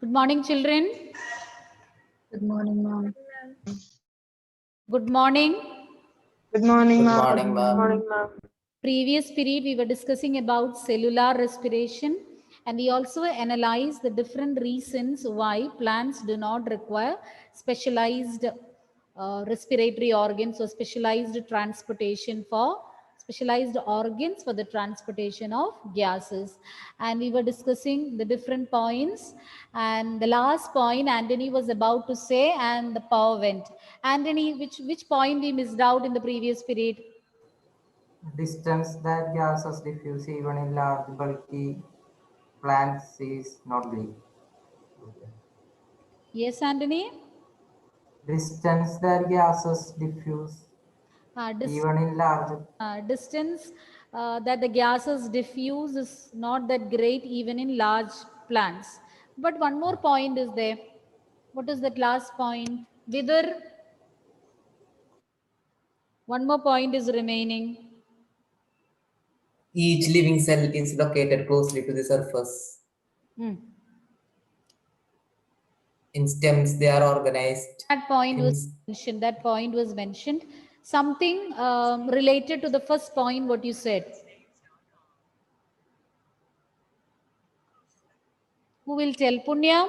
Good morning, children. Good morning, ma'am. Good morning. Good morning, Good ma'am. morning, ma'am. Previous period, we were discussing about cellular respiration, and we also analyzed the different reasons why plants do not require specialized respiratory organs or specialized organs for the transportation of gases. And we were discussing the different points, and the last point Anthony was about to say, and the power went. Anthony, which point we missed out in the previous period? Distance that gases diffuse even in large bulky plants is not great. Yes, Anthony. Distance that gases diffuse Uh, dis- even in large. Distance that the gases diffuse is not that great even in large plants. But one more point is there. What is that last point? Whether one more point is remaining. Each living cell is located closely to the surface. Hmm. In stems, they are organized. That point was mentioned. That point was mentioned. Something related to the first point, what you said. Who will tell? Punya?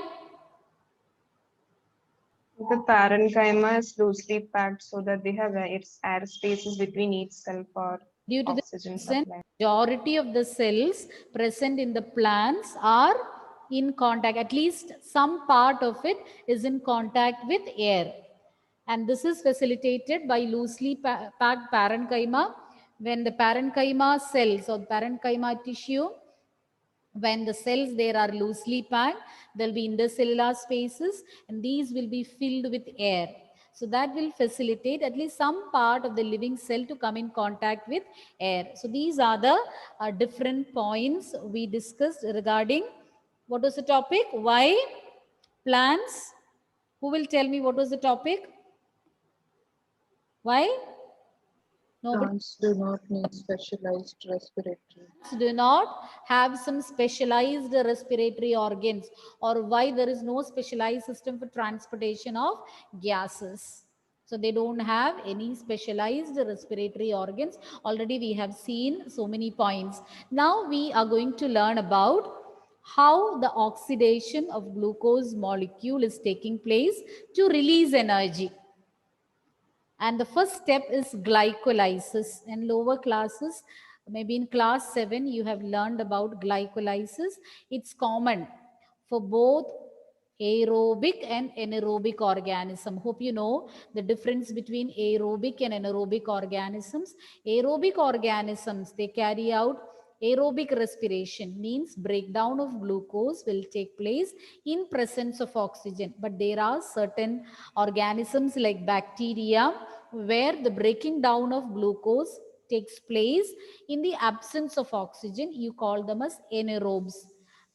The parenchyma is loosely packed so that they have its air spaces between each cell for Due to the oxygen reason, supply. majority of the cells present in the plants are in contact, at least some part of it is in contact with air. And this is facilitated by loosely packed parenchyma. When the parenchyma cells or parenchyma tissue, when the cells there are loosely packed, there'll be intercellular spaces, and these will be filled with air. So that will facilitate at least some part of the living cell to come in contact with air. So these are the different points we discussed regarding what was the topic? Why plants? Who will tell me what was the topic? Why? Nobody. Plants do not need specialized respiratory. Do not have some specialized respiratory organs, or why there is no specialized system for transportation of gases. So they don't have any specialized respiratory organs. Already we have seen so many points. Now we are going to learn about how the oxidation of glucose molecule is taking place to release energy. And the first step is glycolysis. In lower classes, maybe in class 7, you have learned about glycolysis. It's common for both aerobic and anaerobic organism. Hope you know the difference between aerobic and anaerobic organisms. Aerobic organisms, they carry out aerobic respiration, means breakdown of glucose will take place in presence of oxygen. But there are certain organisms like bacteria where the breaking down of glucose takes place in the absence of oxygen. You call them as anaerobes.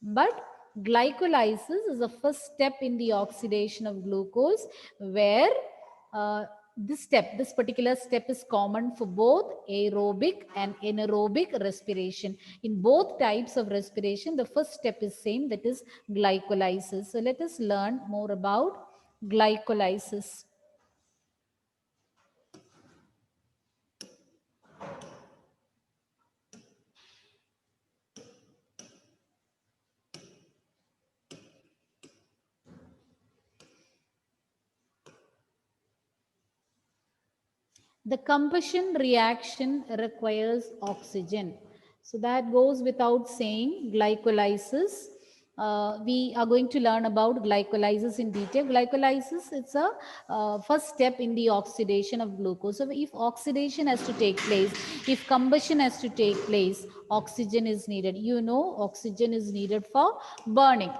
But glycolysis is the first step in the oxidation of glucose, where this particular step is common for both aerobic and anaerobic respiration. In both types of respiration, the first step is same, that is glycolysis. So let us learn more about glycolysis. The combustion reaction requires oxygen. So that goes without saying, glycolysis. We are going to learn about glycolysis in detail. Glycolysis, it's a first step in the oxidation of glucose. So if oxidation has to take place, if combustion has to take place, oxygen is needed. You know, oxygen is needed for burning.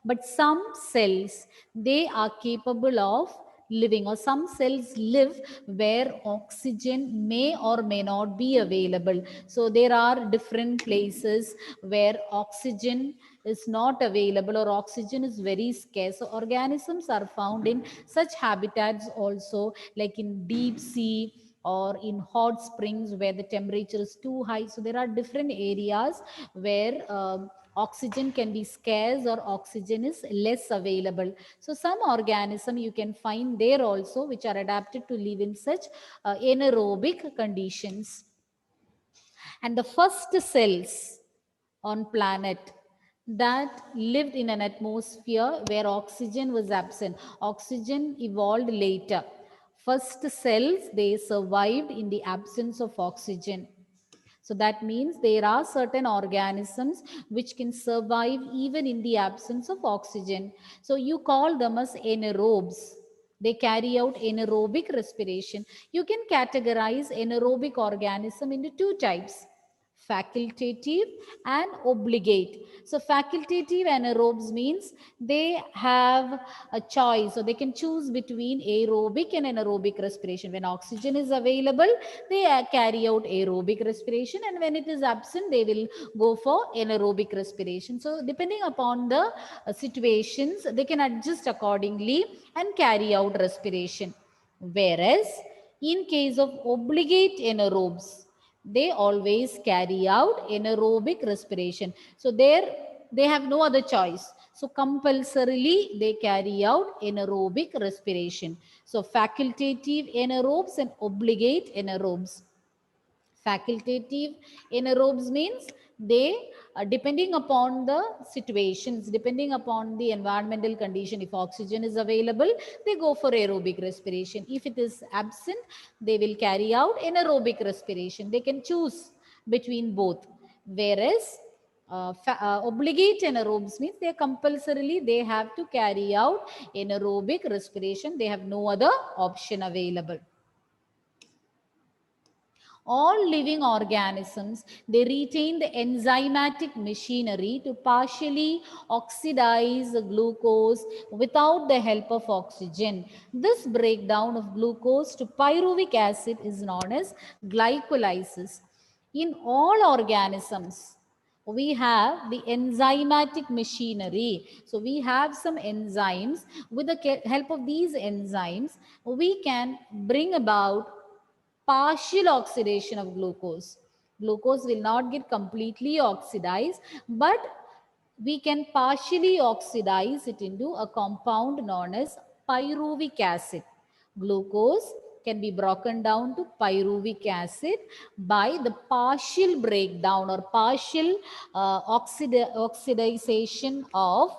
But some cells, they are capable of living, or some cells live where oxygen may or may not be available. So there are different places where oxygen is not available or oxygen is very scarce. So organisms are found in such habitats also, like in deep sea or in hot springs where the temperature is too high. So there are different areas where Oxygen can be scarce or oxygen is less available. So some organism you can find there also which are adapted to live in such anaerobic conditions. And the first cells on planet that lived in an atmosphere where oxygen was absent. Oxygen evolved later. First cells, they survived in the absence of oxygen. So that means there are certain organisms which can survive even in the absence of oxygen. So you call them as anaerobes. They carry out anaerobic respiration. You can categorize anaerobic organism into two types: facultative and obligate. So facultative anaerobes means they have a choice, or they can choose between aerobic and anaerobic respiration. When oxygen is available, they carry out aerobic respiration, and when it is absent, they will go for anaerobic respiration. So depending upon the situations, they can adjust accordingly and carry out respiration. Whereas in case of obligate anaerobes, they always carry out anaerobic respiration. So there they have no other choice. So compulsorily they carry out anaerobic respiration. So facultative anaerobes and obligate anaerobes. Facultative anaerobes means they, depending upon the situations, depending upon the environmental condition, if oxygen is available, they go for aerobic respiration. If it is absent, they will carry out anaerobic respiration. They can choose between both. Whereas obligate anaerobes means they compulsorily they have to carry out anaerobic respiration. They have no other option available. All living organisms, they retain the enzymatic machinery to partially oxidize the glucose without the help of oxygen. This breakdown of glucose to pyruvic acid is known as glycolysis. In all organisms, we have the enzymatic machinery. So we have some enzymes. With the help of these enzymes, we can bring about partial oxidation of glucose. Glucose will not get completely oxidized, but we can partially oxidize it into a compound known as pyruvic acid. Glucose can be broken down to pyruvic acid by the partial breakdown or partial oxidization of.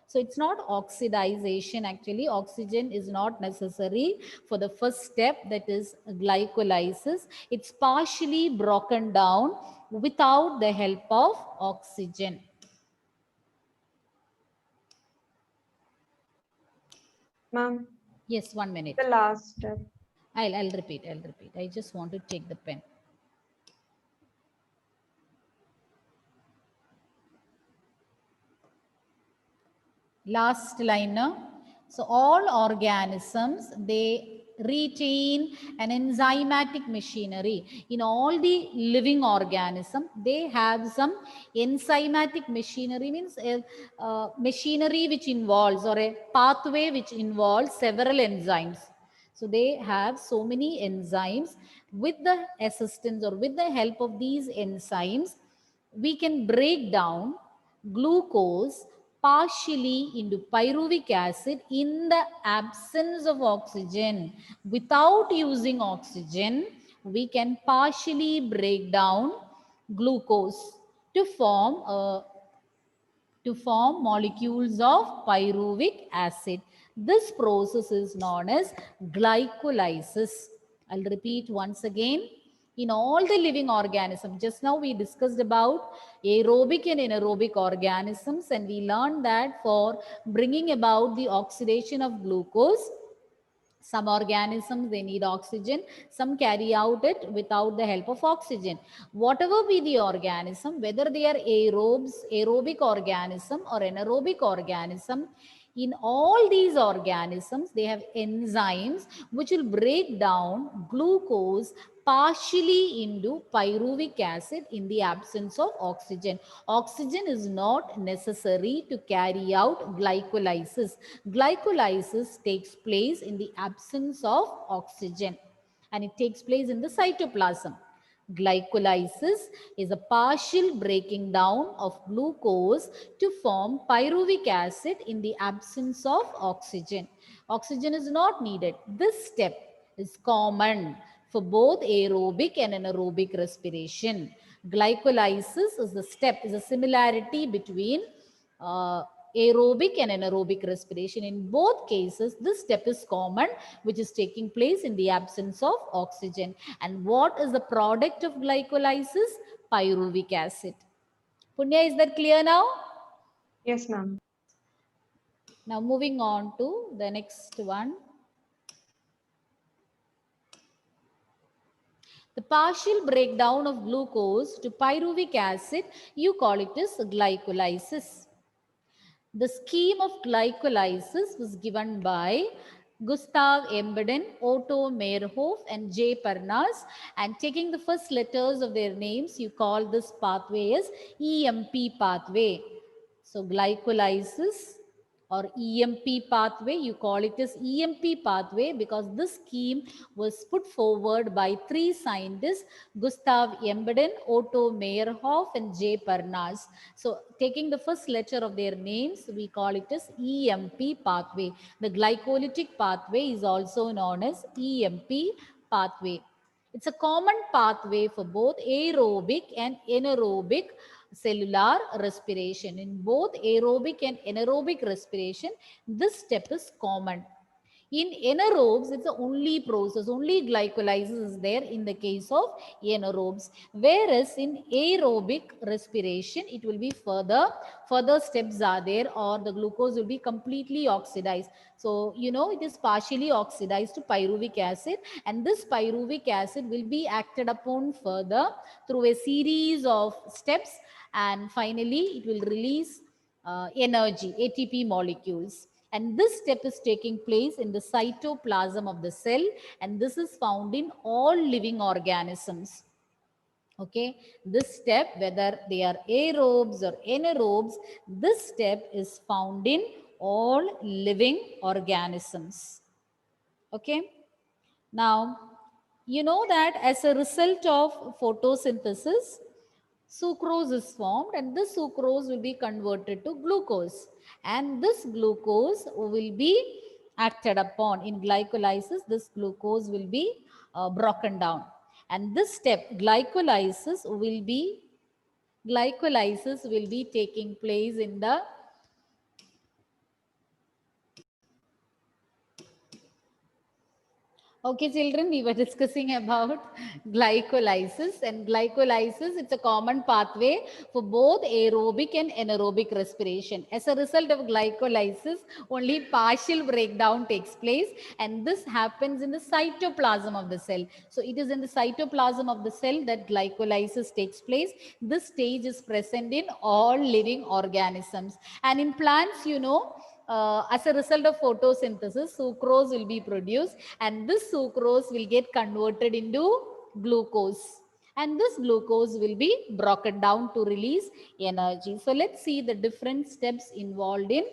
So it's not oxidization, actually oxygen is not necessary for the first step, that is glycolysis. It's partially broken down without the help of oxygen. Ma'am, Yes, 1 minute. the last step. I'll repeat. I just want to take the pen. Last line now. So all organisms, they retain an enzymatic machinery. In all the living organism, they have some enzymatic machinery, means a machinery which involves, or a pathway which involves several enzymes. So they have so many enzymes. With the assistance or with the help of these enzymes, we can break down glucose partially into pyruvic acid in the absence of oxygen. Without using oxygen, we can partially break down glucose to form molecules of pyruvic acid. This process is known as glycolysis. I'll repeat once again. In all the living organisms, just now we discussed about aerobic and anaerobic organisms, and we learned that for bringing about the oxidation of glucose, some organisms, they need oxygen, some carry out it without the help of oxygen. Whatever be the organism, whether they are aerobic organism or anaerobic organism, in all these organisms, they have enzymes which will break down glucose partially into pyruvic acid in the absence of oxygen. Oxygen is not necessary to carry out glycolysis. Glycolysis takes place in the absence of oxygen, and it takes place in the cytoplasm. Glycolysis is a partial breaking down of glucose to form pyruvic acid in the absence of oxygen. Oxygen is not needed. This step is common for both aerobic and anaerobic respiration. Glycolysis is the step, is a similarity between aerobic and anaerobic respiration. In both cases, this step is common, which is taking place in the absence of oxygen. And what is the product of glycolysis? Pyruvic acid. Punya, is that clear now? Yes, ma'am. Now moving on to the next one. The partial breakdown of glucose to pyruvic acid, you call it as glycolysis. The scheme of glycolysis was given by Gustav Embden, Otto Meyerhof, and J. Parnas. And taking the first letters of their names, you call this pathway as EMP pathway. So glycolysis or EMP pathway, you call it as EMP pathway because this scheme was put forward by three scientists, Gustav Embden, Otto Meyerhof, and J. Parnas. So taking the first letter of their names, we call it as EMP pathway. The glycolytic pathway is also known as EMP pathway. It's a common pathway for both aerobic and anaerobic cellular respiration. In both aerobic and anaerobic respiration, this step is common. In anaerobes, it's the only process, only glycolysis is there in the case of anaerobes. Whereas in aerobic respiration, it will be further steps are there, or the glucose will be completely oxidized. So, you know, it is partially oxidized to pyruvic acid, and this pyruvic acid will be acted upon further through a series of steps, and finally it will release energy, ATP molecules. And this step is taking place in the cytoplasm of the cell, and this is found in all living organisms. Okay, this step, whether they are aerobes or anaerobes, this step is found in all living organisms. Okay, now you know that as a result of photosynthesis, sucrose is formed, and this sucrose will be converted to glucose, and this glucose will be acted upon in glycolysis. This glucose will be broken down, and this step glycolysis will be taking place in the Okay, children, we were discussing about glycolysis, and glycolysis, it's a common pathway for both aerobic and anaerobic respiration. As a result of glycolysis, only partial breakdown takes place, and this happens in the cytoplasm of the cell. So it is in the cytoplasm of the cell that glycolysis takes place. This stage is present in all living organisms. And in plants, you know, as a result of photosynthesis, sucrose will be produced, and this sucrose will get converted into glucose, and this glucose will be broken down to release energy. So let's see the different steps involved in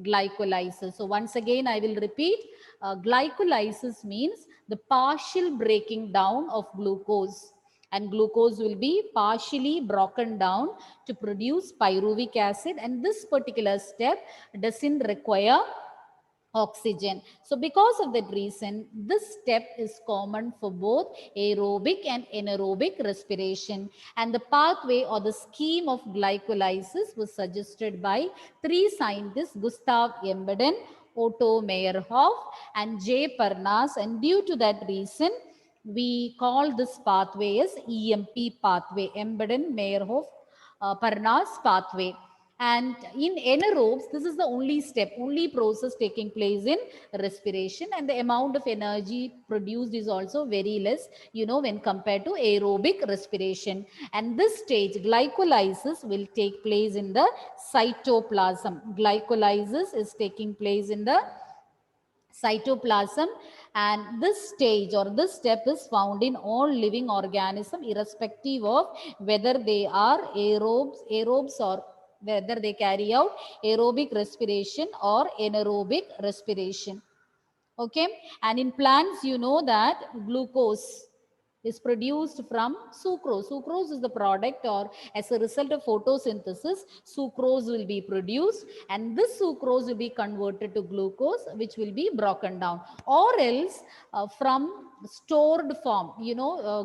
glycolysis. So once again, I will repeat, glycolysis means the partial breaking down of glucose, and glucose will be partially broken down to produce pyruvic acid, and this particular step doesn't require oxygen. So because of that reason, this step is common for both aerobic and anaerobic respiration, and the pathway or the scheme of glycolysis was suggested by three scientists, Gustav Embden, Otto Meyerhof, and J. Parnas, and due to that reason, we call this pathway as EMP pathway, Embden, Meyerhof, Parnas pathway. And in anaerobes, this is the only step, only process taking place in respiration, and the amount of energy produced is also very less, you know, when compared to aerobic respiration. And this stage, glycolysis, will take place in the cytoplasm. Glycolysis is taking place in the cytoplasm, and this stage or this step is found in all living organisms, irrespective of whether they are aerobes or whether they carry out aerobic respiration or anaerobic respiration. Okay, and in plants, you know that glucose is produced from sucrose. Sucrose is the product, or as a result of photosynthesis, sucrose will be produced, and this sucrose will be converted to glucose, which will be broken down, or else from stored form,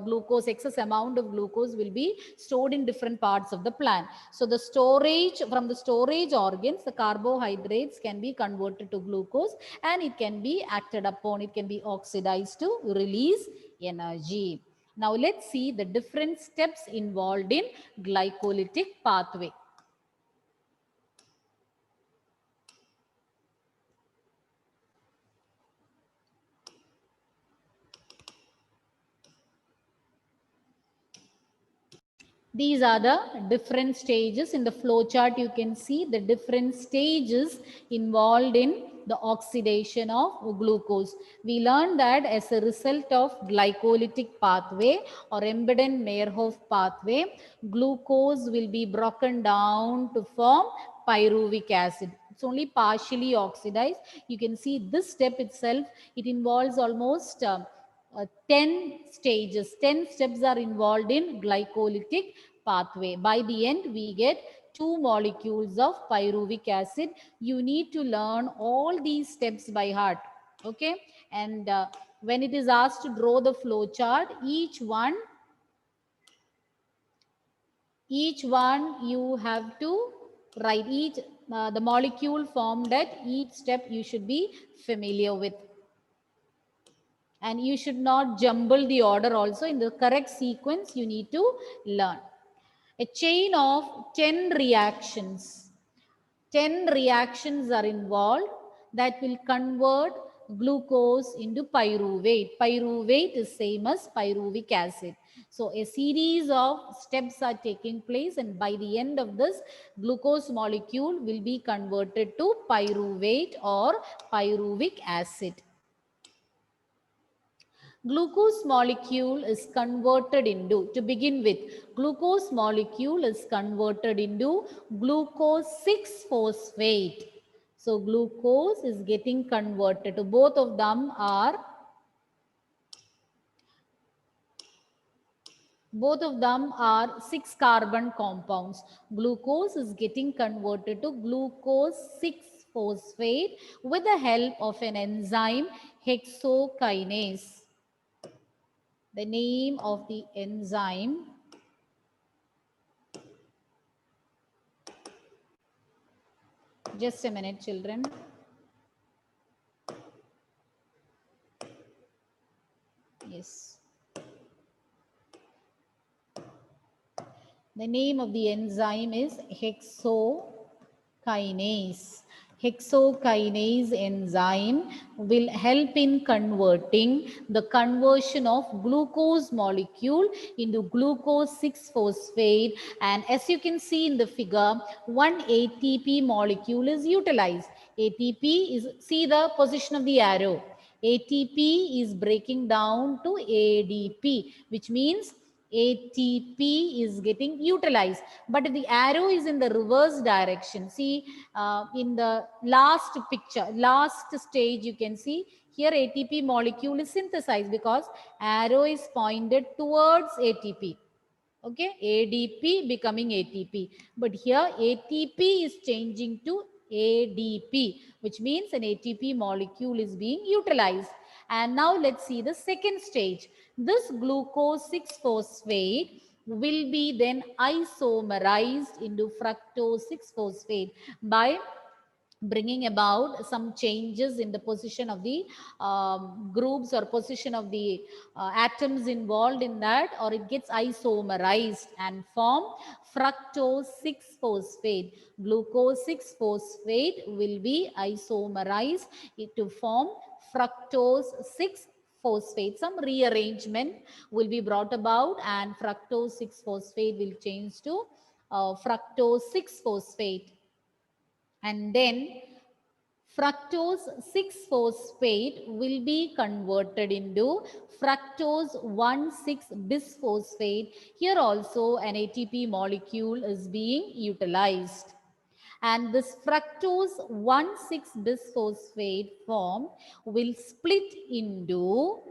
glucose, excess amount of glucose will be stored in different parts of the plant. So the storage, from the storage organs, the carbohydrates can be converted to glucose, and it can be acted upon, it can be oxidized to release energy. Now let's see the different steps involved in glycolytic pathway. These are the different stages in the flow chart. You can see the different stages involved in the oxidation of glucose. We learned that as a result of glycolytic pathway or Embeden-Meyerhof pathway, glucose will be broken down to form pyruvic acid. It's only partially oxidized. You can see this step itself, it involves almost 10 stages. 10 steps are involved in glycolytic pathway. By the end, we get 2 molecules of pyruvic acid. You need to learn all these steps by heart. Okay. And when it is asked to draw the flow chart, each one you have to write the molecule formed at each step you should be familiar with. And you should not jumble the order also. In the correct sequence, you need to learn. A chain of 10 reactions. 10 reactions are involved that will convert glucose into pyruvate. Pyruvate is same as pyruvic acid. So a series of steps are taking place, and by the end of this, glucose molecule will be converted to pyruvate or pyruvic acid. Glucose molecule is converted into, to begin with, glucose molecule is converted into glucose 6-phosphate. So glucose is getting converted to, both of them are 6 carbon compounds. Glucose is getting converted to glucose 6-phosphate with the help of an enzyme, hexokinase. The name of the enzyme just a minute, children. Yes. The name of the enzyme is hexokinase. Hexokinase enzyme will help in converting the conversion of glucose molecule into glucose 6-phosphate, and as you can see in the figure, one ATP molecule is utilized. ATP is, see the position of the arrow, ATP is breaking down to ADP, which means ATP is getting utilized, but the arrow is in the reverse direction. See, in the last picture, last stage, you can see here ATP molecule is synthesized because arrow is pointed towards ATP. Okay, ADP becoming ATP, but here ATP is changing to ADP, which means an ATP molecule is being utilized. And now let's see the second stage. This glucose 6-phosphate will be then isomerized into fructose 6-phosphate by bringing about some changes in the position of the groups or position of the atoms involved in that, or it gets isomerized and form fructose 6-phosphate. Glucose 6-phosphate will be isomerized to form fructose 6-phosphate. Some rearrangement will be brought about, and fructose 6-phosphate will change to fructose 6-phosphate. And then fructose 6-phosphate will be converted into fructose 1,6-bisphosphate. Here also an ATP molecule is being utilized. And this fructose 1,6-bisphosphate form will split into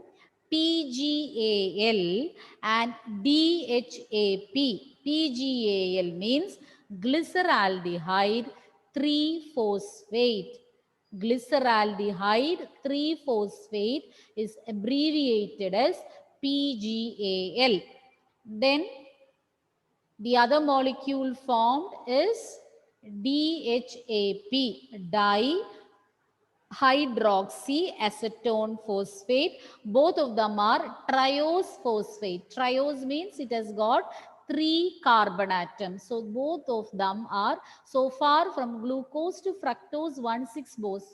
PGAL and DHAP. PGAL means glyceraldehyde 3-phosphate. Glyceraldehyde 3-phosphate is abbreviated as PGAL. Then the other molecule formed is DHAP, dihydroxyacetone phosphate. Both of them are triose phosphate. Triose means it has got 3 carbon atoms. So both of them are, so far from glucose to fructose 1,6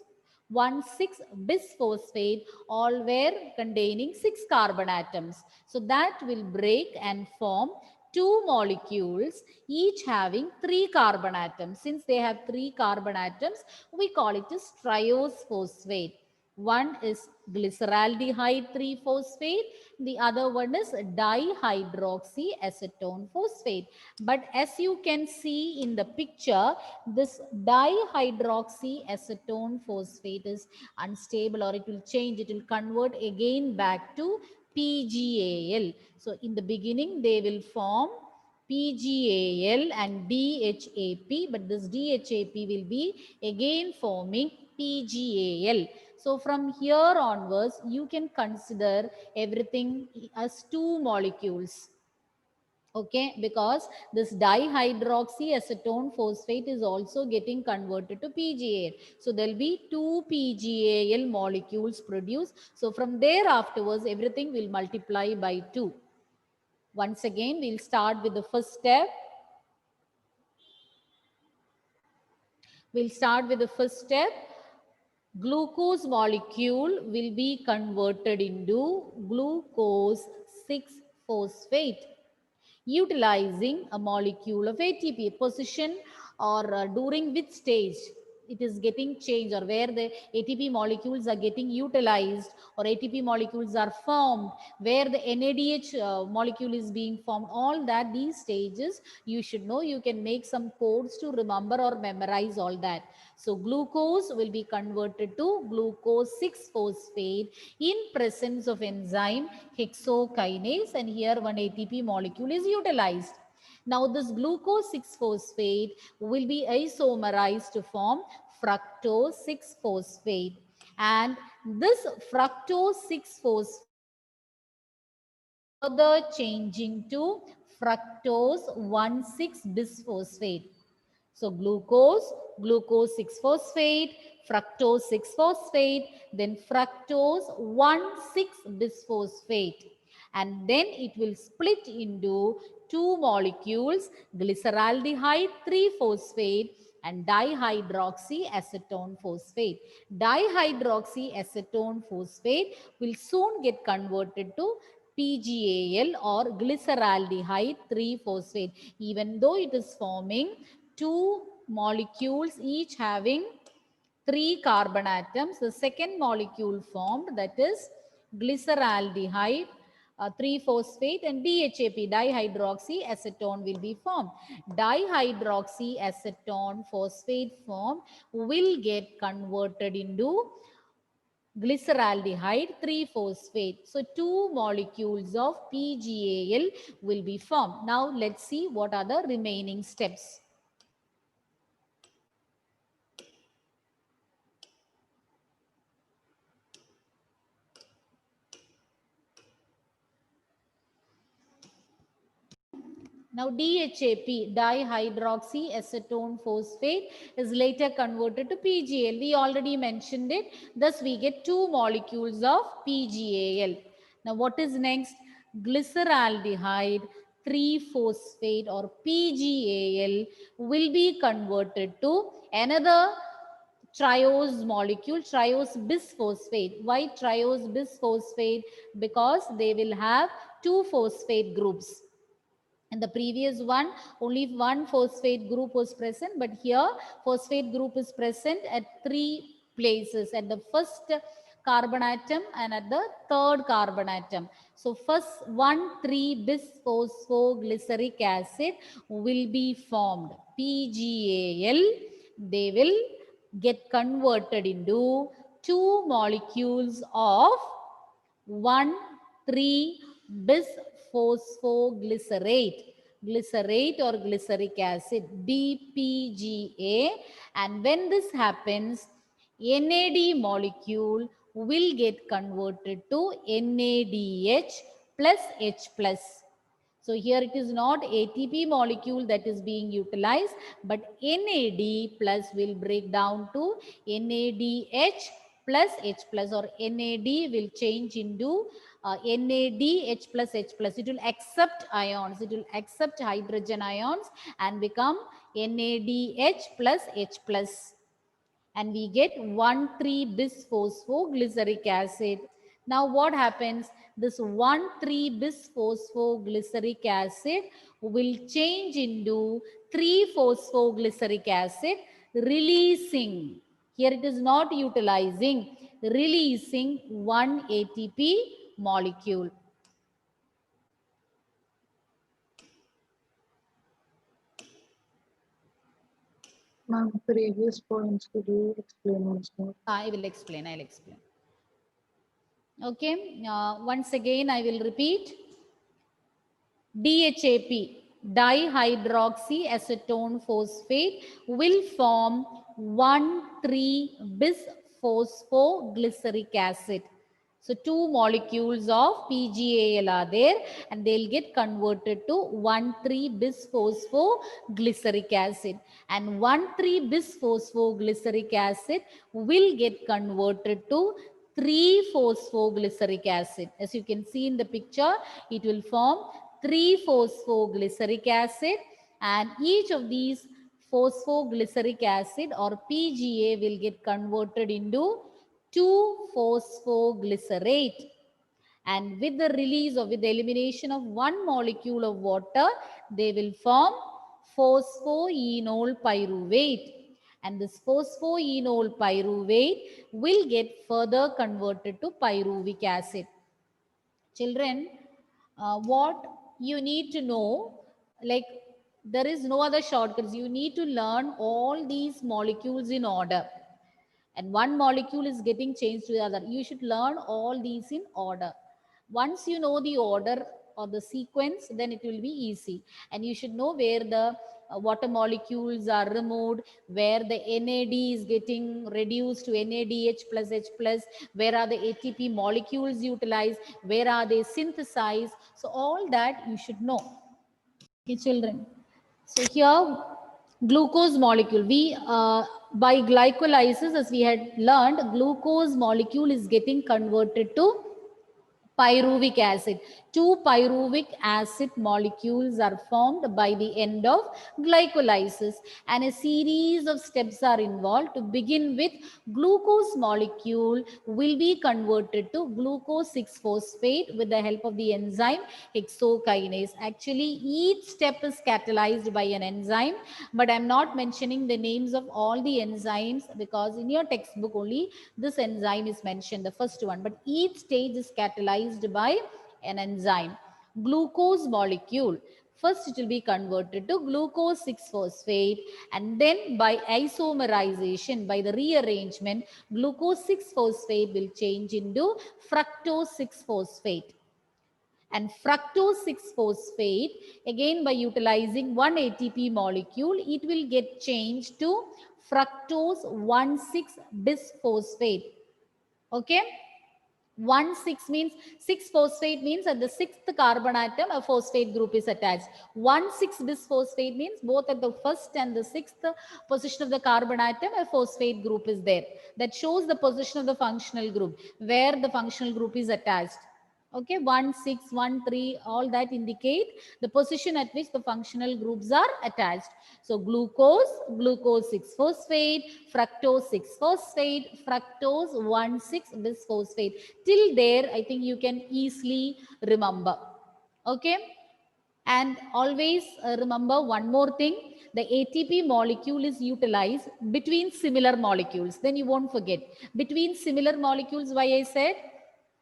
bisphosphate, all were containing 6 carbon atoms. So that will break and form 2 molecules, each having 3 carbon atoms. Since they have 3 carbon atoms, we call it as triose phosphate. One is glyceraldehyde 3-phosphate, the other one is dihydroxyacetone phosphate. But as you can see in the picture, this dihydroxyacetone phosphate is unstable, or it will change, it will convert again back to PGAL. So in the beginning, they will form PGAL and DHAP, but this DHAP will be again forming PGAL. So from here onwards, you can consider everything as 2 molecules. Okay, because this dihydroxyacetone phosphate is also getting converted to PGAL. So there will be 2 PGAL molecules produced. So from there afterwards, everything will multiply by 2. Once again, we'll start with the first step. We'll start with the first step. Glucose molecule will be converted into glucose 6-phosphate, utilizing a molecule of ATP. Position or during which stage it is getting changed, or where the ATP molecules are getting utilized, or ATP molecules are formed, where the NADH molecule is being formed, all that, these stages you should know. You can make some codes to remember or memorize all that. So glucose will be converted to glucose 6-phosphate in presence of enzyme hexokinase, and here one ATP molecule is utilized. Now this glucose 6-phosphate will be isomerized to form fructose 6-phosphate, and this fructose 6-phosphate further changing to fructose 1,6-bisphosphate. So glucose 6-phosphate, fructose 6-phosphate, then fructose 1,6-bisphosphate. And then it will split into 2 molecules, glyceraldehyde 3-phosphate and dihydroxyacetone phosphate. Dihydroxyacetone phosphate will soon get converted to PGAL or glyceraldehyde 3-phosphate, even though it is forming 2 molecules each having 3 carbon atoms. The second molecule formed, that is glyceraldehyde 3-phosphate and DHAP, dihydroxyacetone, will be formed. Dihydroxyacetone phosphate form will get converted into glyceraldehyde 3-phosphate. So 2 molecules of PGAL will be formed. Now let's see what are the remaining steps. Now DHAP, dihydroxyacetone phosphate, is later converted to PGAL. We already mentioned it. Thus we get 2 molecules of PGAL. Now what is next? Glyceraldehyde 3-phosphate or PGAL will be converted to another triose molecule, triose bisphosphate. Why triose bisphosphate? Because they will have 2 phosphate groups. In the previous one, only 1 phosphate group was present, but here phosphate group is present at 3 places, at the first carbon atom and at the third carbon atom. So first 1,3-bisphosphoglyceric acid will be formed, PGAL. They will get converted into 2 molecules of 1 3-bisphosphoglycerate, glycerate or glyceric acid, BPGA. And when this happens, NAD molecule will get converted to NADH plus H plus. So here it is not ATP molecule that is being utilized, but NAD plus will break down to NADH plus H plus, or NAD will change into NADH plus H plus. It will accept ions, it will accept hydrogen ions and become NADH plus H plus. And we get 1,3-bisphosphoglyceric acid. Now what happens? This 1,3-bisphosphoglyceric acid will change into 3-phosphoglyceric acid, releasing, here it is not utilizing, releasing 1 ATP molecule. Ma'am, previous points, could you explain once more? I will explain. I'll explain. Okay. Once again, I will repeat. DHAP, dihydroxyacetone phosphate, will form 1,3-bisphosphoglyceric acid. So two molecules of PGAL are there, and they'll get converted to 1,3-bisphosphoglyceric acid. And 1,3-bisphosphoglyceric acid will get converted to 3-phosphoglyceric acid. As you can see in the picture, it will form 3-phosphoglyceric acid, and each of these phosphoglyceric acid or PGA will get converted into 2-phosphoglycerate. And with the release or with the elimination of one molecule of water, they will form phosphoenol pyruvate. And this phosphoenol pyruvate will get further converted to pyruvic acid. Children, what you need to know, like, there is no other shortcuts. You need to learn all these molecules in order, and one molecule is getting changed to the other. You should learn all these in order. Once you know the order or the sequence, then it will be easy. And you should know where the water molecules are removed, where the NAD is getting reduced to NADH plus H plus, where are the ATP molecules utilized, where are they synthesized. So all that you should know. Okay, children. So here, glucose molecule, we by glycolysis, as we had learned, glucose molecule is getting converted to pyruvic acid. Two pyruvic acid molecules are formed by the end of glycolysis, and a series of steps are involved. To begin with, glucose molecule will be converted to glucose 6-phosphate with the help of the enzyme hexokinase. Actually, each step is catalyzed by an enzyme, but I'm not mentioning the names of all the enzymes because in your textbook only this enzyme is mentioned, the first one, but each stage is catalyzed by an enzyme. Glucose molecule, first it will be converted to glucose 6-phosphate, and then by isomerization, by the rearrangement, glucose 6-phosphate will change into fructose 6-phosphate. And fructose 6-phosphate, again by utilizing one ATP molecule, it will get changed to fructose 1,6-bisphosphate. Okay. 1,6 means 6-phosphate means at the 6th carbon atom a phosphate group is attached. 1,6-bisphosphate means both at the 1st and the 6th position of the carbon atom a phosphate group is there. That shows the position of the functional group, where the functional group is attached. Okay, 1, 6, 1, 3, all that indicate the position at which the functional groups are attached. So glucose, glucose 6-phosphate, fructose 6-phosphate, fructose 1,6-bisphosphate. Till there, I think you can easily remember. Okay, and always remember one more thing. The ATP molecule is utilized between similar molecules. Then you won't forget. Between similar molecules, why I said?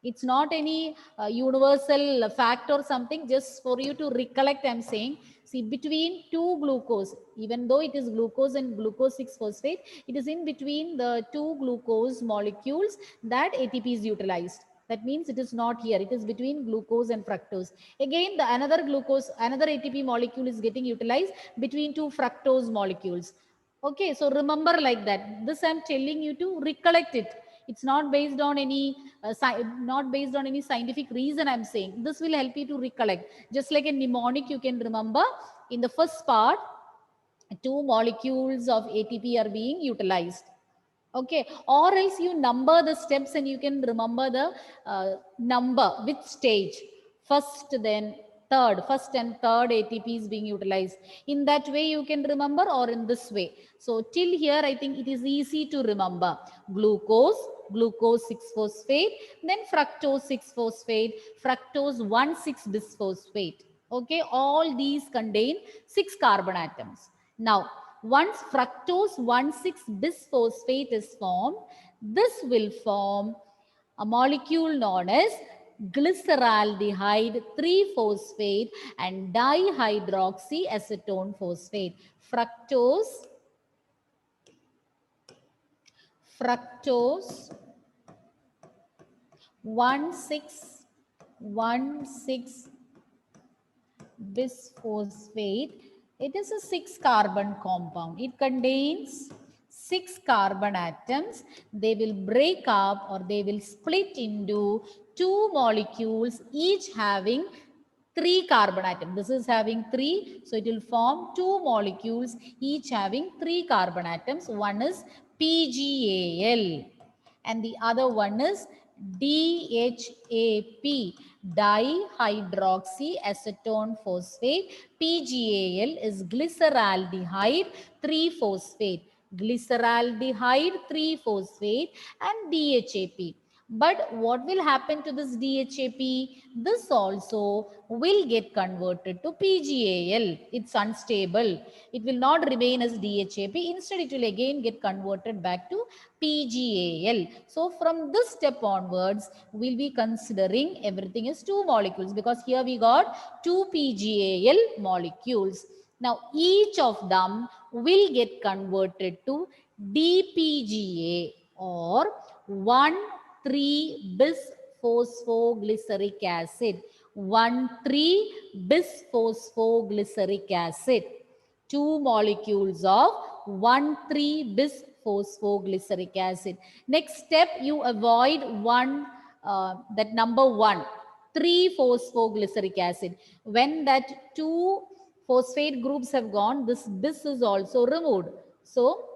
It's not any universal fact or something, just for you to recollect, I'm saying. See, between two glucose, even though it is glucose and glucose 6-phosphate, it is in between the two glucose molecules that ATP is utilized. That means it is not here. It is between glucose and fructose. Again, the another ATP molecule is getting utilized between two fructose molecules. Okay, so remember like that. This I'm telling you to recollect it. It's not based on any scientific reason. I'm saying this will help you to recollect. Just like a mnemonic, you can remember in the first part, 2 molecules of ATP are being utilized. Okay, or else you number the steps and you can remember the number, which stage, first then third, first and third ATP is being utilized. In that way you can remember, or in this way. So till here I think it is easy to remember. Glucose 6-phosphate, then fructose 6-phosphate, fructose 1,6-bisphosphate. Okay, all these contain 6 carbon atoms. Now, once fructose 1,6-bisphosphate is formed, this will form a molecule known as glyceraldehyde 3-phosphate and dihydroxyacetone phosphate. Fructose 1,6-bisphosphate. It is a 6 carbon compound. It contains 6 carbon atoms. They will break up or they will split into 2 molecules, each having 3 carbon atoms. This is having 3, so it will form 2 molecules, each having 3 carbon atoms. One is PGAL and the other one is DHAP, dihydroxyacetone phosphate. PGAL is glyceraldehyde 3-phosphate, glyceraldehyde 3-phosphate and DHAP. But what will happen to this DHAP? This also will get converted to PGAL. It's unstable. It will not remain as DHAP. Instead, it will again get converted back to PGAL. So from this step onwards, we'll be considering everything as 2 molecules, because here we got 2 PGAL molecules. Now, each of them will get converted to DPGA or 1,3-bisphosphoglyceric acid. 1,3-bisphosphoglyceric acid. 2 molecules of 1,3-bisphosphoglyceric acid. Next step, you avoid that number 1, 3-phosphoglyceric acid. When that 2 phosphate groups have gone, this bis is also removed. So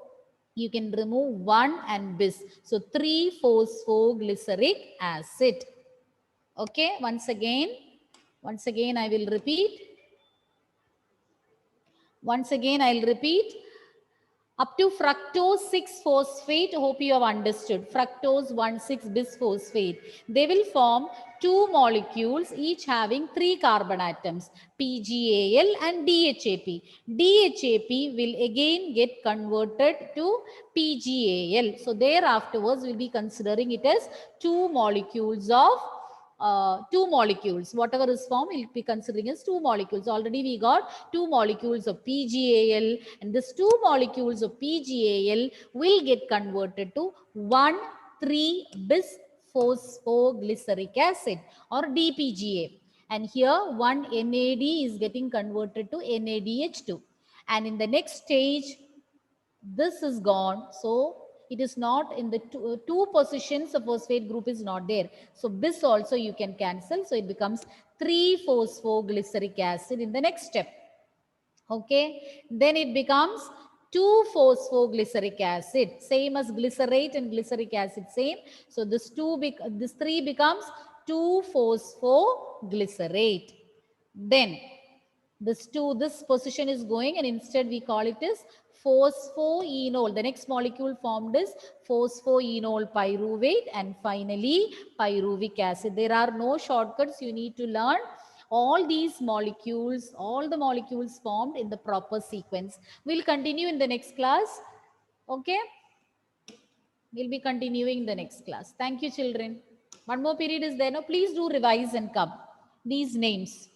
you can remove 1 and bis. So 3-phosphoglyceric acid. Okay, once again I will repeat. Once again I'll repeat. Up to fructose 6-phosphate, hope you have understood. Fructose 1,6-bisphosphate. They will form 2 molecules, each having 3 carbon atoms, PGAL and DHAP. DHAP will again get converted to PGAL. So thereafterwards, we'll be considering it as 2 molecules of 2 molecules. Whatever is formed, we'll be considering as 2 molecules. Already we got 2 molecules of PGAL, and this 2 molecules of PGAL will get converted to 1,3-bisphosphoglyceric acid or DPGA. And here 1 NAD is getting converted to NADH2. And in the next stage, this is gone. So it is not in the two positions, the phosphate group is not there. So bis also you can cancel. So it becomes 3-phosphoglyceric acid in the next step. Okay. Then it becomes 2-phosphoglyceric acid, same as glycerate and glyceric acid, same. So this 3 becomes 2-phosphoglycerate. Then this position is going, and instead we call it as phosphoenol. The next molecule formed is phosphoenol pyruvate, and finally pyruvic acid. There are no shortcuts. You need to learn all these molecules, all the molecules formed in the proper sequence. We'll continue in the next class. Okay, we'll be continuing the next class. Thank you, children. One more period is there. Now please do revise and come these names.